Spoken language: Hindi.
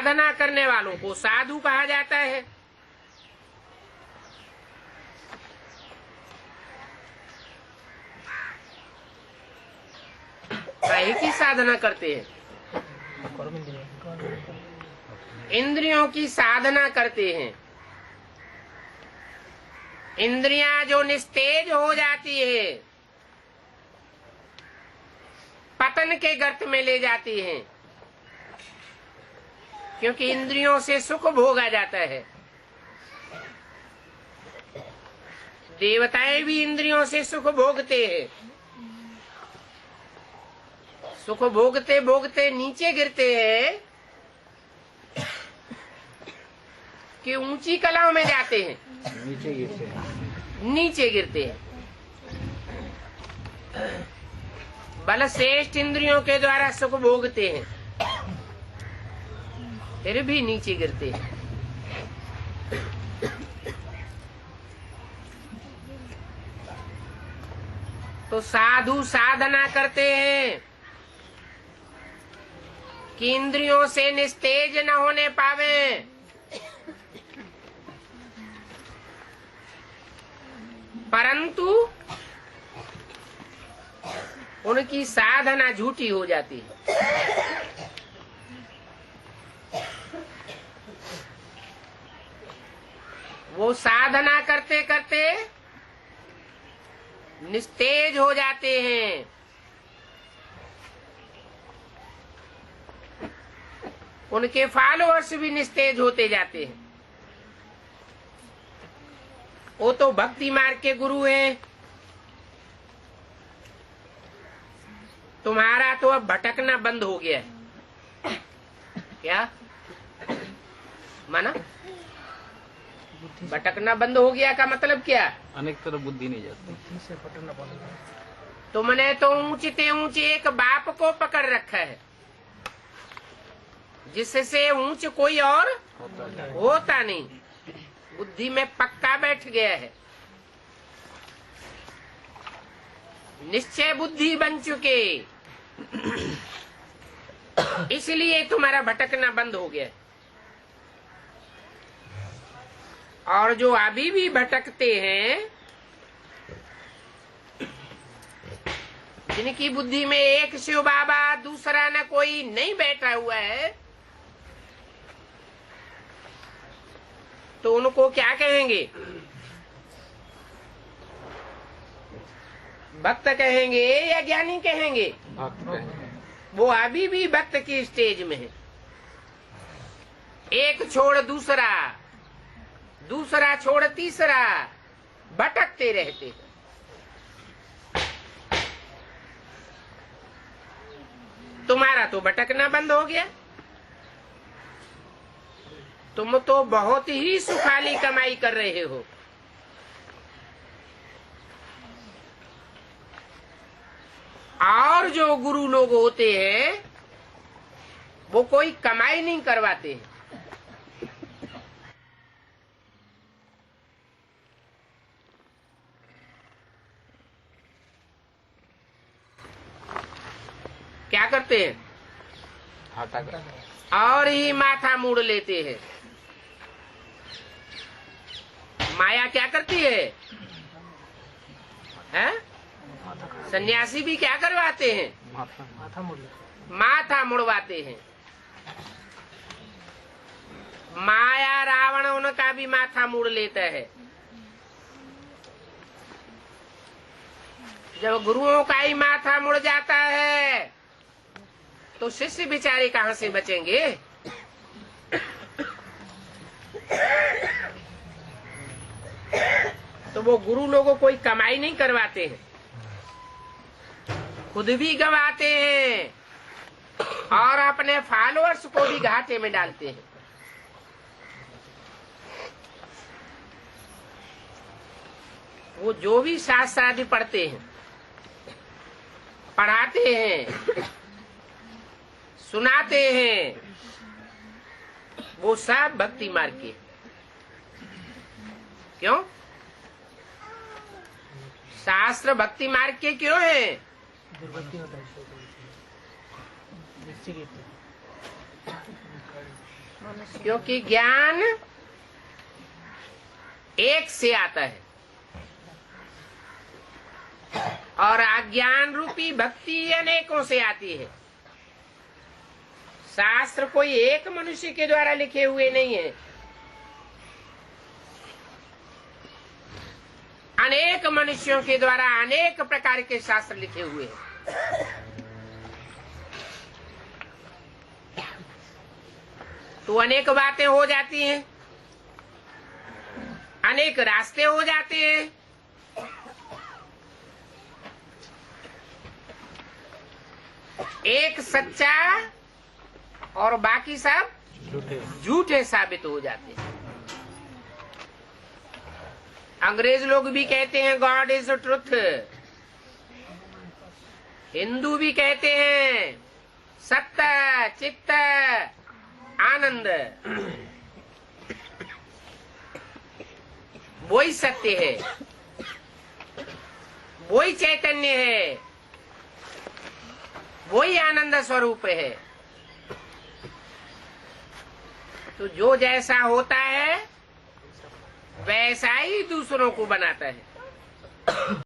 साधना करने वालों को साधु कहा जाता है। काहे की साधना करते हैं? इंद्रियों की साधना करते हैं। इंद्रियां जो निस्तेज हो जाती है, पतन के गर्त में ले जाती हैं, क्योंकि इंद्रियों से सुख भोगा जाता है। देवताएं भी इंद्रियों से सुख भोगते हैं। सुख भोगते भोगते नीचे गिरते हैं कि ऊंची कलाओं में जाते हैं, नीचे गिरते हैं। बलश्रेष्ठ इंद्रियों के द्वारा सुख भोगते हैं, फिर भी नीचे गिरते हैं। तो साधु साधना करते हैं कि इंद्रियों से निस्तेज न होने पावे, परंतु उनकी साधना झूठी हो जाती है। वो साधना करते करते निस्तेज हो जाते हैं। उनके फॉलोअर्स भी निस्तेज होते जाते हैं। वो तो भक्ति मार्ग के गुरु हैं। तुम्हारा तो अब भटकना बंद हो गया है। क्या माना? भटकना बंद हो गया का मतलब क्या? अनेक तरफ बुद्धि नहीं जाती से भटकना बंद। तुमने तो ऊंचे ऊंचे एक बाप को पकड़ रखा है, जिससे ऊंच कोई और होता नहीं। बुद्धि में पक्का बैठ गया है, निश्चय बुद्धि बन चुके, इसलिए तुम्हारा भटकना बंद हो गया। और जो अभी भी भटकते हैं, जिनकी बुद्धि में एक शिव बाबा दूसरा न कोई नहीं बैठा हुआ है, तो उनको क्या कहेंगे? भक्त कहेंगे या ज्ञानी कहेंगे? वो अभी भी भक्त की स्टेज में है। एक छोड़ दूसरा, दूसरा छोड़ तीसरा, भटकते रहते हैं। तुम्हारा तो भटकना बंद हो गया। तुम तो बहुत ही सुखाली कमाई कर रहे हो। और जो गुरु लोग होते हैं, वो कोई कमाई नहीं करवाते हैं। क्या करते हैं? और ही माथा मोड़ लेते हैं। माया क्या करती है? हैं? सन्यासी भी क्या करवाते हैं? माथा मुड़वाते हैं। माया रावण उनका भी माथा मुड़ लेता है। जब गुरुओं का ही माथा मुड़ जाता है, तो शिष्य बेचारे कहाँ से बचेंगे? तो वो गुरु लोगों कोई कमाई नहीं करवाते हैं, खुद भी गवाते हैं और अपने फॉलोअर्स को भी घाटे में डालते हैं। वो जो भी शास्त्र आदि पढ़ते हैं, पढ़ाते हैं, सुनाते हैं, वो सब भक्ति मार्ग के। क्यों? शास्त्र भक्ति मार्ग के क्यों है? क्योंकि ज्ञान एक से आता है और अज्ञान रूपी भक्ति अनेकों से आती है। शास्त्र कोई एक मनुष्य के द्वारा लिखे हुए नहीं है, अनेक मनुष्यों के द्वारा अनेक प्रकार के शास्त्र लिखे हुए हैं। तो अनेक बातें हो जाती हैं, अनेक रास्ते हो जाते हैं। एक सच्चा और बाकी सब झूठे साबित हो जाते हैं। अंग्रेज लोग भी कहते हैं गॉड इज ट्रुथ, हिंदू भी कहते हैं सत्य चित्त आनंद, वही सत्य है, वही चैतन्य है, वही आनंद स्वरूप है। तो जो जैसा होता है वैसा ही दूसरों को बनाता है।